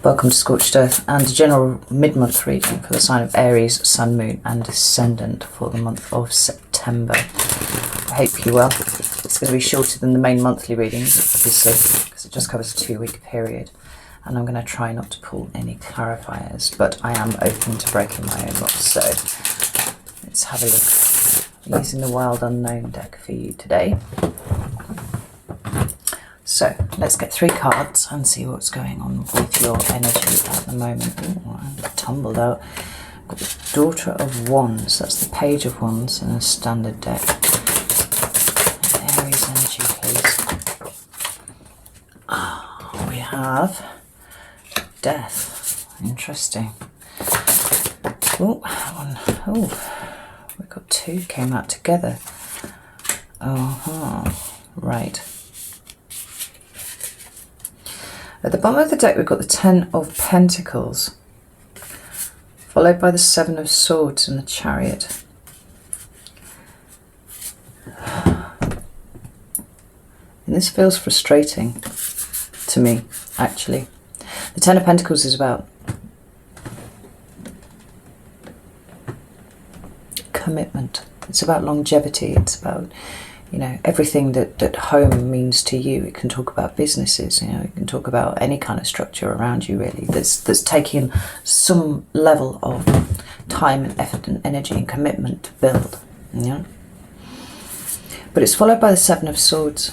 Welcome to Scorched Earth and a general mid-month reading for the sign of Aries, Sun, Moon and Descendant for the month of September. I hope you're well. It's going to be shorter than the main monthly readings, obviously, because it just covers a 2-week period. And I'm going to try not to pull any clarifiers, but I am open to breaking my own rules. So let's have a look. I'm using the Wild Unknown deck for you today. So let's get 3 cards and see what's going on with your energy at the moment. Ooh, I tumbled out. Got the Daughter of Wands. That's the Page of Wands in a standard deck. Aries energy, please. We have Death. Interesting. Oh, one. Oh, we got 2 came out together. Right. At the bottom of the deck, we've got the 10 of Pentacles, followed by the 7 of Swords and the Chariot. And this feels frustrating to me, actually. The 10 of Pentacles is about commitment. It's about longevity. It's about, you know, everything that home means to you. It can talk about businesses, you know, it can talk about any kind of structure around you, really, that's taking some level of time and effort and energy and commitment to build, you know. But it's followed by the 7 of Swords,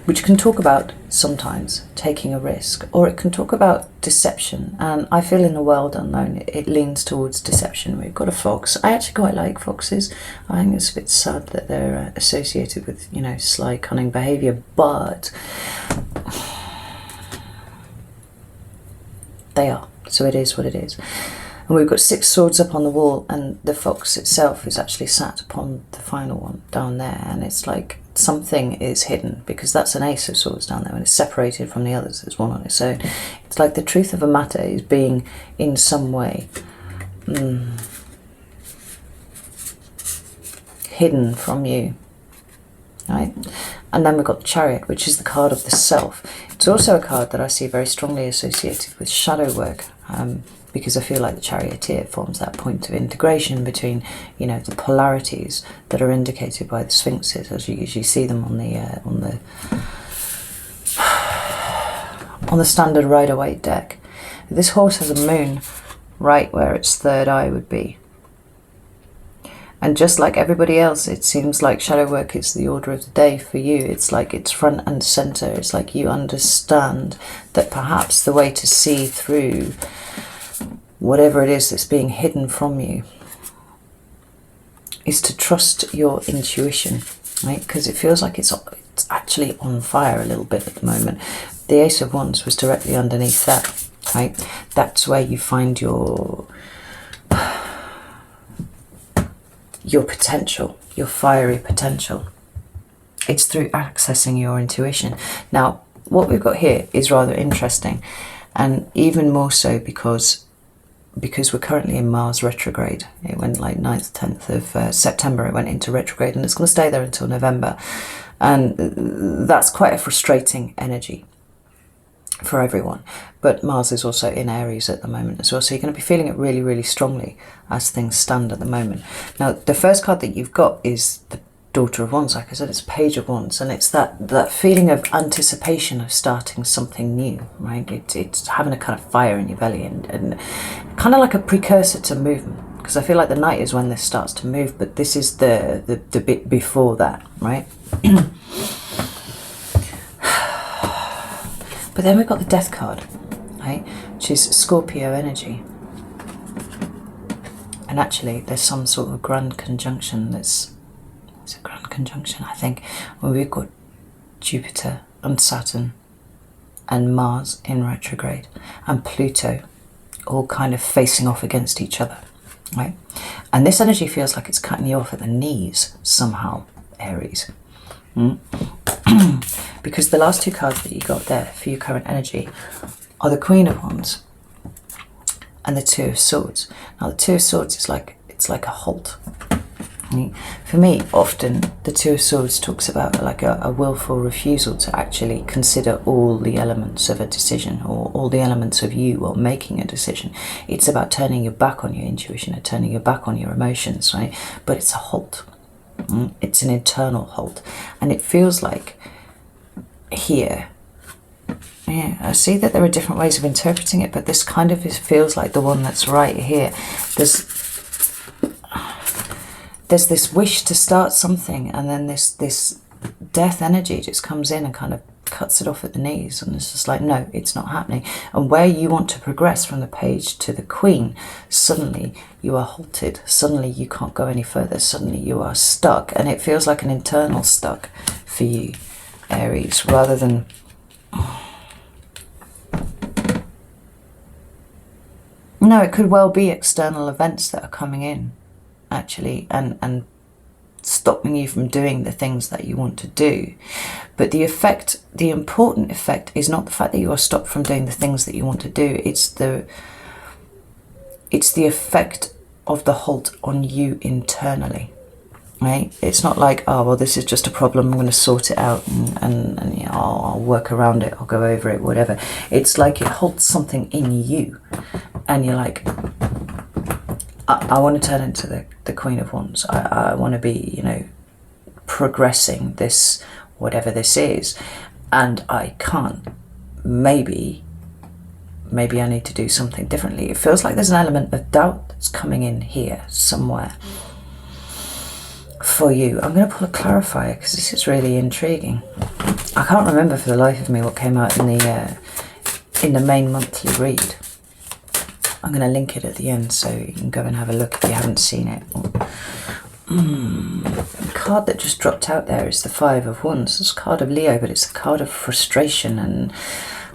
which can talk about sometimes taking a risk, or it can talk about deception. And I feel in the World Unknown it leans towards deception. We've got a fox. I actually quite like foxes. I think it's a bit sad that they're associated with, you know, sly, cunning behaviour, but they are. So it is what it is. And we've got 6 swords up on the wall, and the fox itself is actually sat upon the final one down there, and it's like something is hidden, because that's an ace of swords down there, and it's separated from the others. There's one on its own. It's like the truth of a matter is being in some way hidden from you, right? And then we've got the Chariot, which is the card of the self. It's also a card that I see very strongly associated with shadow work, because I feel like the Charioteer forms that point of integration between, you know, the polarities that are indicated by the Sphinxes, as you usually see them on the standard Rider-Waite deck. This horse has a moon right where its third eye would be. And just like everybody else, it seems like shadow work is the order of the day for you. It's like it's front and center. It's like you understand that perhaps the way to see through whatever it is that's being hidden from you is to trust your intuition, right? Because it feels like it's actually on fire a little bit at the moment. The Ace of Wands was directly underneath that, right? That's where you find your potential, your fiery potential. It's through accessing your intuition. Now, what we've got here is rather interesting, and even more so because we're currently in Mars retrograde. It went like 9th, 10th of September, it went into retrograde, and it's going to stay there until November. And that's quite a frustrating energy for everyone. But Mars is also in Aries at the moment as well, so you're going to be feeling it really, really strongly as things stand at the moment. Now, the first card that you've got is the Daughter of Wands. Like I said, it's Page of Wands, and it's that feeling of anticipation of starting something new, right? It's having a kind of fire in your belly, and kind of like a precursor to movement, because I feel like the night is when this starts to move, but this is the bit before that, right? But then we've got the Death card, right, which is Scorpio energy. And actually there's some sort of grand conjunction it's a grand conjunction, I think, where we've got Jupiter and Saturn and Mars in retrograde and Pluto all kind of facing off against each other, right? And this energy feels like it's cutting you off at the knees somehow, Aries. Because the last 2 cards that you got there for your current energy are the Queen of Wands and the 2 of Swords. Now the 2 of Swords is like, it's like a halt, For me, often the Two of Swords talks about like a willful refusal to actually consider all the elements of a decision, or all the elements of you while making a decision. It's about turning your back on your intuition and turning your back on your emotions, right? But it's a halt. It's an internal halt. And it feels like here, yeah, I see that there are different ways of interpreting it, but this kind of feels like the one that's right here. There's this wish to start something, and then this death energy just comes in and kind of cuts it off at the knees, and it's just like, no, it's not happening. And where you want to progress from the Page to the Queen, suddenly you are halted, suddenly you can't go any further, suddenly you are stuck, and it feels like an internal stuck for you, Aries, rather than... No, it could well be external events that are coming in, actually, and stopping you from doing the things that you want to do. But the effect, the important effect, is not the fact that you are stopped from doing the things that you want to do. It's the effect of the halt on you internally, right? It's not like, oh, well, this is just a problem, I'm going to sort it out, and you know, I'll work around it, I'll go over it, whatever. It's like it halts something in you, and you're like, I want to turn into the Queen of Wands. I want to be, you know, progressing this, whatever this is, and I can't. Maybe I need to do something differently. It feels like there's an element of doubt that's coming in here somewhere for you. I'm going to pull a clarifier because this is really intriguing. I can't remember for the life of me what came out in the main monthly read. I'm going to link it at the end so you can go and have a look if you haven't seen it. The card that just dropped out there is the Five of Wands. It's a card of Leo, but it's a card of frustration and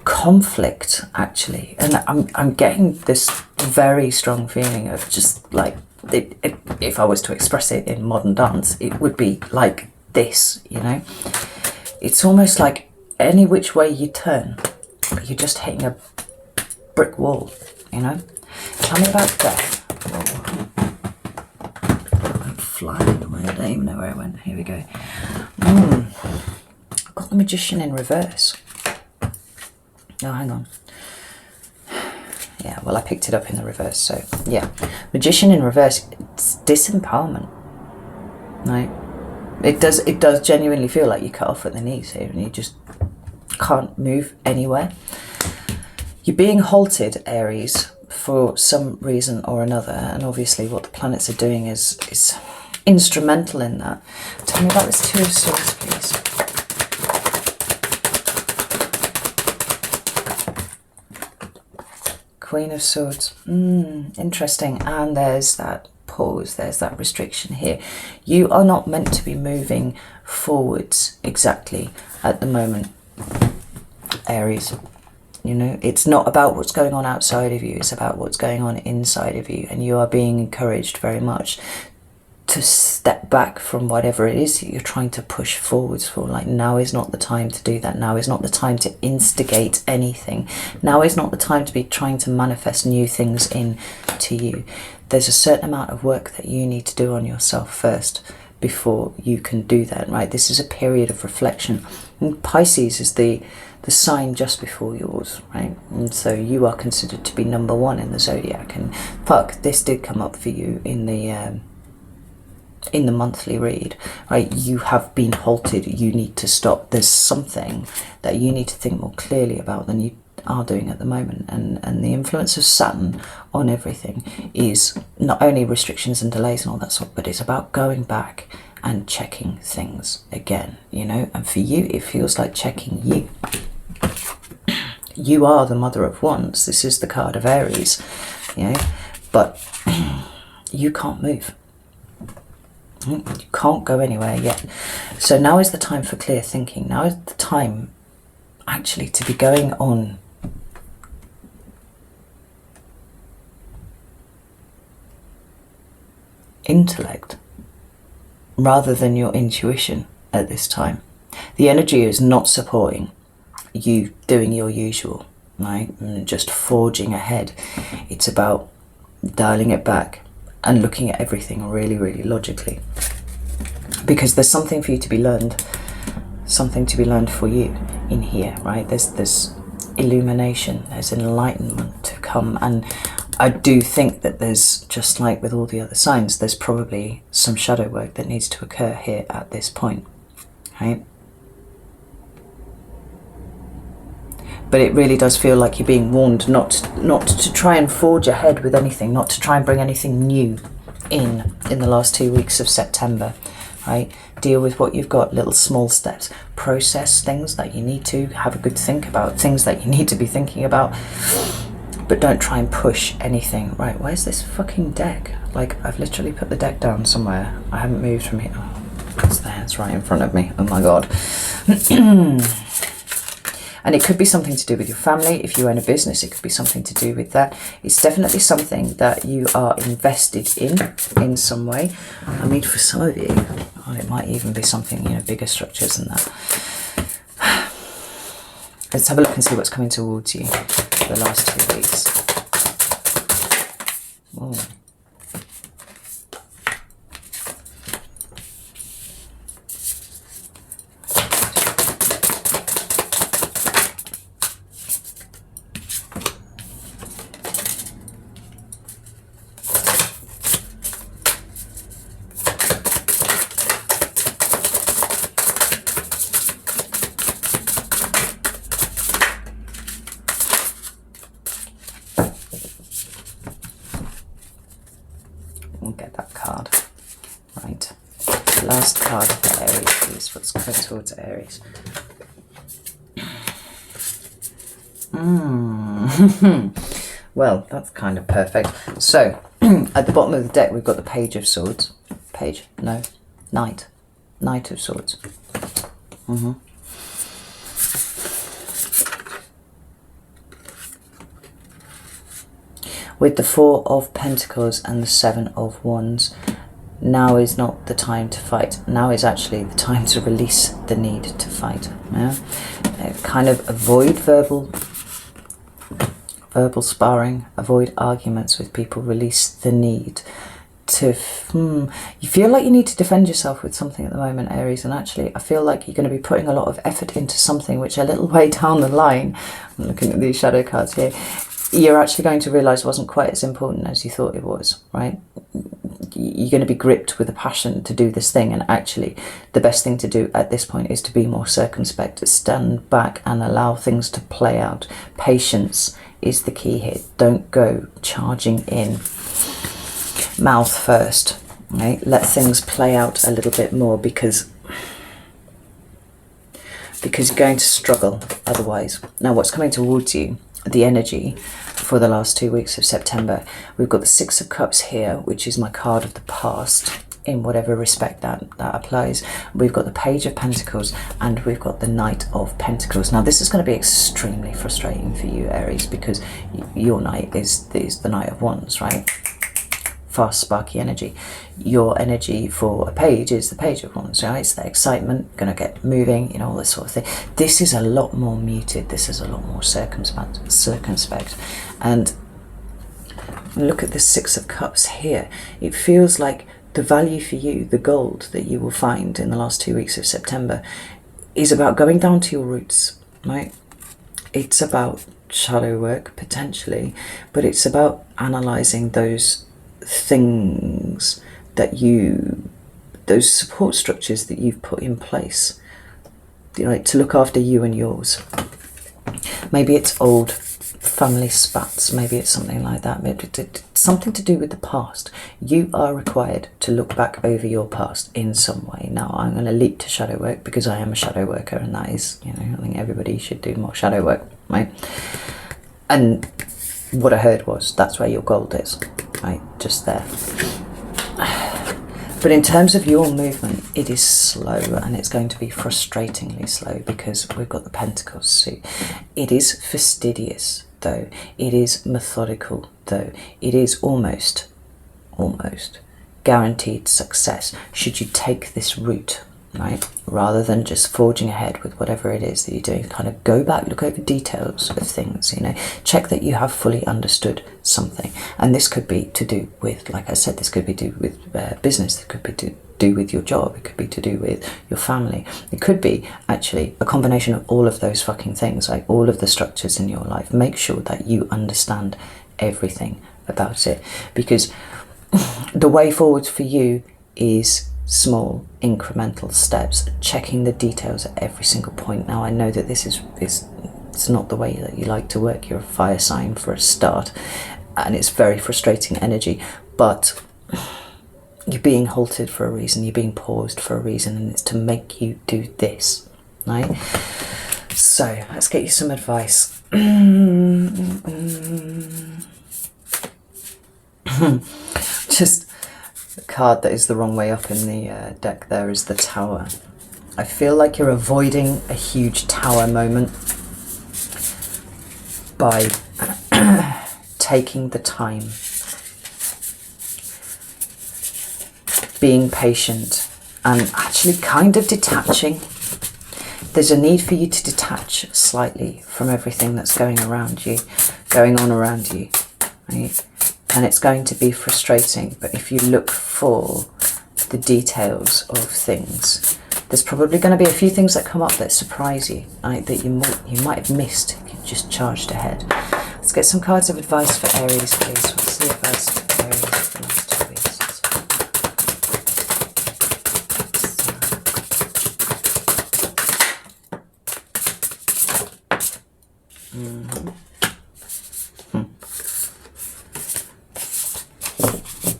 conflict, actually. And I'm getting this very strong feeling of just like, if I was to express it in modern dance, it would be like this, you know? It's almost like any which way you turn, you're just hitting a brick wall, you know? Tell me about death. I'm flying away. I don't even know where I went. Here we go. I've got the Magician in reverse. Oh, hang on. Yeah, well, I picked it up in the reverse, so yeah. Magician in reverse, it's disempowerment. Right? It does genuinely feel like you're cut off at the knees here and you just can't move anywhere. You're being halted, Aries, for some reason or another, and obviously what the planets are doing is instrumental in that. Tell me about this Two of Swords, please. Queen of Swords. Interesting. And there's that pause, there's that restriction here. You are not meant to be moving forwards exactly at the moment, Aries. You know, it's not about what's going on outside of you, it's about what's going on inside of you, and you are being encouraged very much to step back from whatever it is that you're trying to push forwards for. Like, now is not the time to do that. Now is not the time to instigate anything. Now is not the time to be trying to manifest new things in to you. There's a certain amount of work that you need to do on yourself first before you can do that, right? This is a period of reflection. And Pisces is the sign just before yours, right? And so you are considered to be number one in the zodiac. And fuck, this did come up for you in the monthly read, right? You have been halted. You need to stop. There's something that you need to think more clearly about than you are doing at the moment. And the influence of Saturn on everything is not only restrictions and delays and all that sort, but it's about going back and checking things again, you know? And for you, it feels like checking you. You are the Mother of Wands. This is the card of Aries, you know? But you can't move. You can't go anywhere yet. So now is the time for clear thinking. Now is the time actually to be going on intellect rather than your intuition at this time. The energy is not supporting you doing your usual, right? And just forging ahead. It's about dialing it back and looking at everything really, really logically. Because there's something for you to be learned, something to be learned for you in here, right? There's illumination, there's enlightenment to come. And I do think that there's, just like with all the other signs, there's probably some shadow work that needs to occur here at this point, right? But it really does feel like you're being warned not to try and forge ahead with anything, not to try and bring anything new in the last 2 weeks of September, right? Deal with what you've got, little small steps. Process things that you need to, have a good think about, things that you need to be thinking about. But don't try and push anything. Right, where's this fucking deck? Like, I've literally put the deck down somewhere. I haven't moved from here. Oh, it's there, it's right in front of me. Oh my God. And it could be something to do with your family. If you own a business, it could be something to do with that. It's definitely something that you are invested in some way. I mean, for some of you, it might even be something, you know, bigger structures than that. Let's have a look and see what's coming towards you for the last 2 weeks. Whoa. We'll get that card. Right. Last card for Aries, please. What's coming towards Aries? Well, that's kind of perfect. So, at the bottom of the deck, we've got the Page of Swords. Page? No. Knight. Knight of Swords. With the Four of Pentacles and the Seven of Wands, now is not the time to fight. Now is actually the time to release the need to fight. Yeah? Kind of avoid verbal sparring, avoid arguments with people, release the need to... You feel like you need to defend yourself with something at the moment, Aries, and actually I feel like you're going to be putting a lot of effort into something which a little way down the line, I'm looking at these shadow cards here, you're actually going to realise wasn't quite as important as you thought it was, right? You're going to be gripped with a passion to do this thing, and actually the best thing to do at this point is to be more circumspect, to stand back and allow things to play out. Patience is the key here. Don't go charging in mouth first, right? Let things play out a little bit more, because you're going to struggle otherwise. Now, what's coming towards you, the energy for the last 2 weeks of September, we've got the Six of Cups here, which is my card of the past in whatever respect that applies. We've got the Page of Pentacles and we've got the Knight of Pentacles. Now this is going to be extremely frustrating for you, Aries, because your Knight is the Knight of Wands, right? Fast, sparky energy. Your energy for a page is the Page of Wands, right? It's the excitement, gonna get moving, you know, all this sort of thing. This is a lot more muted. This is a lot more circumspect. And look at the Six of Cups here. It feels like the value for you, the gold that you will find in the last 2 weeks of September, is about going down to your roots, right? It's about shadow work, potentially, but it's about analysing those things that those support structures that you've put in place, you know, to look after you and yours. Maybe it's old family spats, maybe it's something like that, maybe it's something to do with the past. You are required to look back over your past in some way. Now I'm going to leap to shadow work because I am a shadow worker, and that is, you know, I think everybody should do more shadow work, right? And what I heard was that's where your gold is, right, just there. But in terms of your movement, it is slow, and it's going to be frustratingly slow because we've got the Pentacles suit. It is fastidious, though. It is methodical, though. It is almost guaranteed success should you take this route, right? Rather than just forging ahead with whatever it is that you're doing, kind of go back, look over details of things, you know, check that you have fully understood something. And this could be to do with, like I said, this could be to do with business, it could be to do with your job, it could be to do with your family, it could be actually a combination of all of those fucking things, like all of the structures in your life. Make sure that you understand everything about it, because the way forward for you is small incremental steps, checking the details at every single point. Now I know that this is it's not the way that you like to work. You're a fire sign for a start, and it's very frustrating energy, but you're being halted for a reason, you're being paused for a reason, and it's to make you do this, right? So let's get you some advice. Just the card that is the wrong way up in the deck there is the Tower. I feel like you're avoiding a huge tower moment by taking the time, being patient, and actually kind of detaching. There's a need for you to detach slightly from everything that's going on around you, right? And it's going to be frustrating, but if you look for the details of things, there's probably going to be a few things that come up that surprise you, right? That you might have missed if you just charged ahead. Let's get some cards of advice for Aries, please. What's the advice for Aries for the last 2 weeks?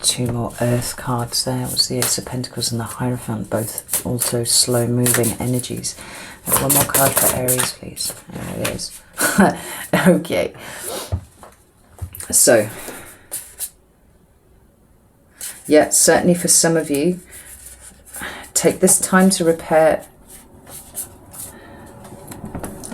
Two more Earth cards there. What's the Ace of Pentacles and the Hierophant, both also slow moving energies. One more card for Aries, please. There it is. Okay. So, yeah, certainly for some of you, take this time to repair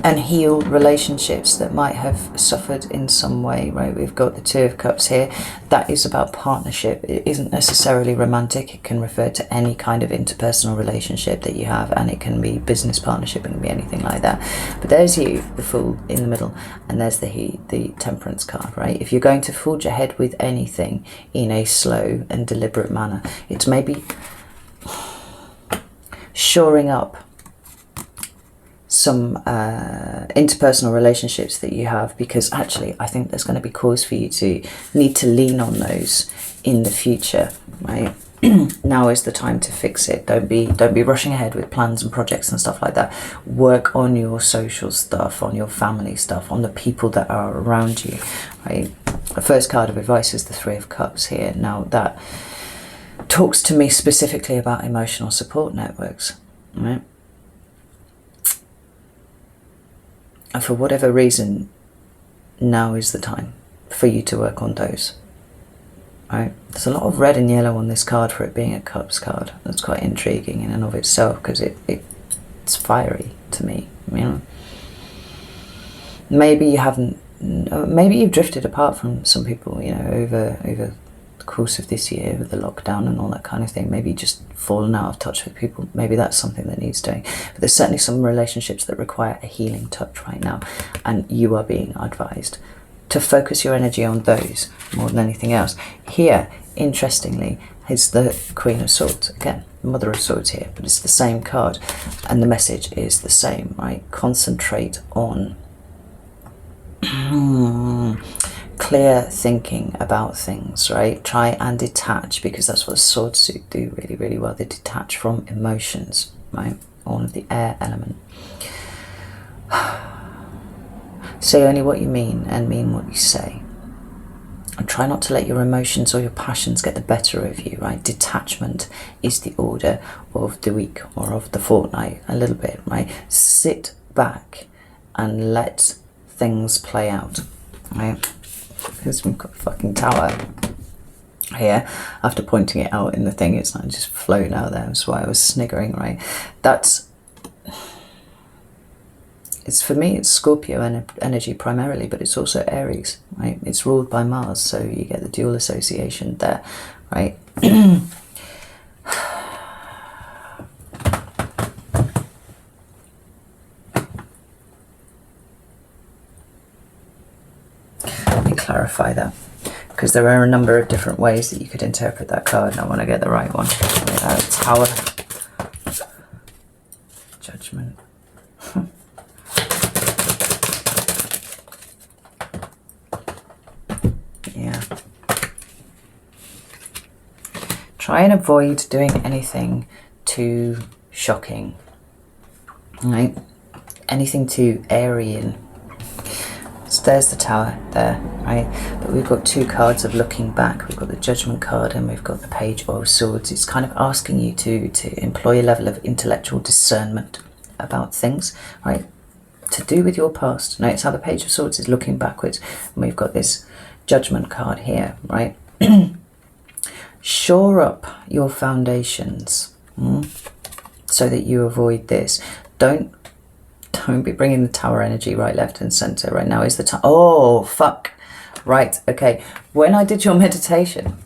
and heal relationships that might have suffered in some way, right? We've got the Two of Cups here. That is about partnership. It isn't necessarily romantic. It can refer to any kind of interpersonal relationship that you have, and it can be business partnership, it can be anything like that. But there's you, the Fool in the middle, and there's the Temperance card, right? If you're going to forge ahead with anything in a slow and deliberate manner, it's maybe shoring up some interpersonal relationships that you have, because actually I think there's going to be cause for you to need to lean on those in the future, right? Now is the time to fix it. Don't be rushing ahead with plans and projects and stuff like that. Work on your social stuff, on your family stuff, on the people that are around you, right? The first card of advice is the Three of Cups here. Now that talks to me specifically about emotional support networks, right? And for whatever reason, now is the time for you to work on those, right? There's a lot of red and yellow on this card for it being a Cups card. That's quite intriguing in and of itself, because it's fiery to me, you know. Maybe you haven't, maybe you've drifted apart from some people, you know, over the course of this year with the lockdown and all that kind of thing. Maybe just fallen out of touch with people. Maybe that's something that needs doing. But there's certainly some relationships that require a healing touch right now, and you are being advised to focus your energy on those more than anything else. Here, interestingly, is the Queen of Swords. Again, Mother of Swords here, but it's the same card, and the message is the same, right? Concentrate on clear thinking about things, right? Try and detach, because that's what sword suit do really, really well. They detach from emotions, right? All of the air element. Say only what you mean and mean what you say. And try not to let your emotions or your passions get the better of you, right? Detachment is the order of the week or of the fortnight, a little bit, right? Sit back and let things play out, right? Because we've got a fucking Tower here. After pointing it out in the thing, it's not just flown out there. That's why I was sniggering, right? It's for me, it's Scorpio energy primarily, but it's also Aries, right? It's ruled by Mars, so you get the dual association there, right? clarify that, because there are a number of different ways that you could interpret that card, and I want to get the right one. Tower, Judgment. Yeah. Try and avoid doing anything too shocking, right? Anything too Aryan. So there's the Tower there, right? But we've got two cards of looking back. We've got the Judgment card and we've got the Page of Swords. It's kind of asking you to employ a level of intellectual discernment about things, right? To do with your past. Notice how the Page of Swords is looking backwards. And we've got this Judgment card here, right? Shore up your foundations so that you avoid this. Don't be bringing the Tower energy right, left and center. Right now is the time. Oh, fuck. Right, okay. When I did your meditation,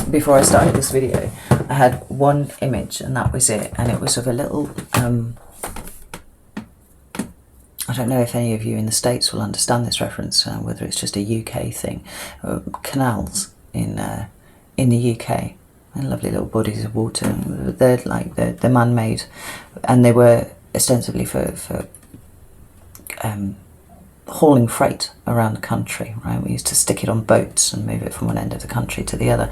before I started this video, I had one image and that was it. And it was of a little, I don't know if any of you in the States will understand this reference, whether it's just a UK thing. Canals in the UK. And lovely little bodies of water. They're like, they're man-made. And they were ostensibly for hauling freight around the country, right? We used to stick it on boats and move it from one end of the country to the other.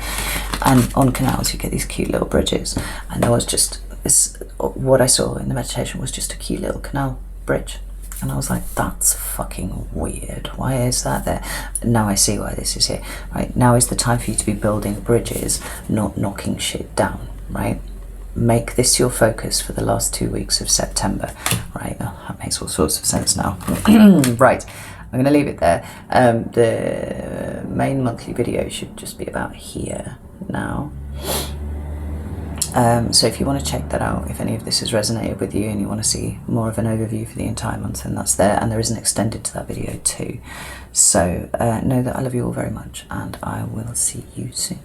And on canals you get these cute little bridges. And there was just this, what I saw in the meditation was just a cute little canal bridge. And I was like, that's fucking weird. Why is that there? Now I see why this is here, right? Now is the time for you to be building bridges, not knocking shit down, right? Make this your focus for the last 2 weeks of September, right? Oh, that makes all sorts of sense now. Right, I'm going to leave it there. The main monthly video should just be about here now. So if you want to check that out, if any of this has resonated with you and you want to see more of an overview for the entire month, then that's there. And there is an extended to that video too. So know that I love you all very much and I will see you soon.